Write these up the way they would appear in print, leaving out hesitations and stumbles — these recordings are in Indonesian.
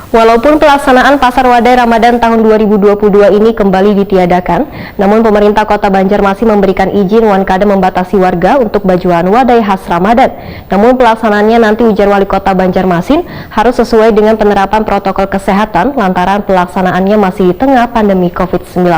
Walaupun pelaksanaan Pasar Wadai Ramadan tahun 2022 ini kembali ditiadakan, namun pemerintah Kota Banjarmasin memberikan izin Wankada membatasi warga untuk bajuan wadai khas Ramadan. Namun pelaksanaannya nanti, ujar Wali Kota Banjarmasin, harus sesuai dengan penerapan protokol kesehatan lantaran pelaksanaannya masih di tengah pandemi COVID-19.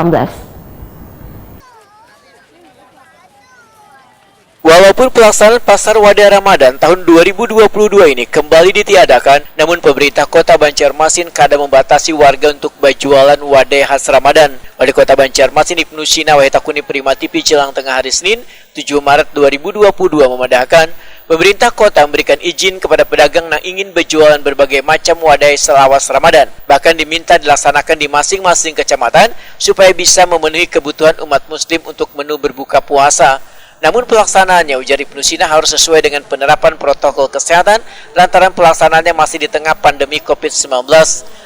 Walaupun pelaksanaan Pasar Wadai Ramadan tahun 2022 ini kembali ditiadakan, namun pemerintah Kota Banjarmasin kadang membatasi warga untuk berjualan wadai khas Ramadan. Wali Kota Banjarmasin Ibnu Sina Wahitakuni Prima TV jelang tengah hari Senin 7 Maret 2022 memandahkan pemerintah kota memberikan izin kepada pedagang yang ingin berjualan berbagai macam wadai selawas Ramadan. Bahkan diminta dilaksanakan di masing-masing kecamatan supaya bisa memenuhi kebutuhan umat muslim untuk menu berbuka puasa. Namun pelaksanaannya, ujar Ibnu Sina, harus sesuai dengan penerapan protokol kesehatan lantaran pelaksanaannya masih di tengah pandemi COVID-19.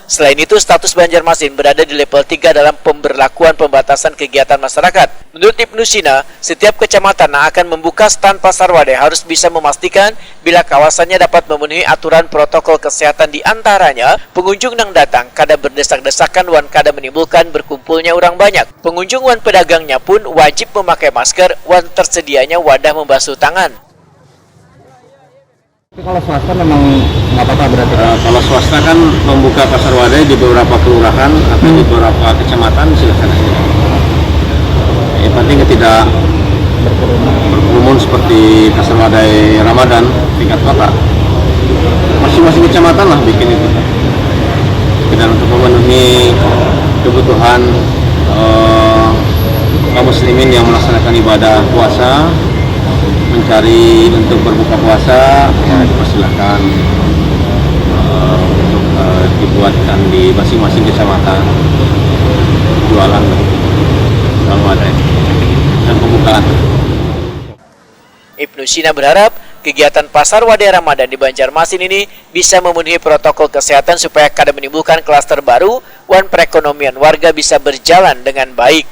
Selain itu, status Banjarmasin berada di level 3 dalam pemberlakuan pembatasan kegiatan masyarakat. Menurut Ibnu Sina, setiap kecamatan yang akan membuka stand pasar wadai harus bisa memastikan bila kawasannya dapat memenuhi aturan protokol kesehatan, di antaranya pengunjung yang datang kada berdesak-desakan wan kada menimbulkan berkumpulnya orang banyak. Pengunjung wan pedagangnya pun wajib memakai masker wan tersedianya wadah membasuh tangan. Kalau swasta memang nggak apa-apa berarti? Kalau swasta kan membuka pasar wadai di beberapa kelurahan atau di beberapa kecamatan, silakan aja. Yang penting tidak berkerumun seperti pasar wadai Ramadan tingkat kota. Masing-masing kecamatan lah bikin itu. Dan untuk memenuhi kebutuhan kaum muslimin yang melaksanakan ibadah puasa, mencari untuk berbuka puasa, ya dipersilakan untuk dibuatkan di masing-masing kecamatan jualan wadai dan pembukaan. Ibnu Sina berharap kegiatan Pasar Wadai Ramadan di Banjarmasin ini bisa memenuhi protokol kesehatan supaya kada menimbulkan klaster baru wan perekonomian warga bisa berjalan dengan baik.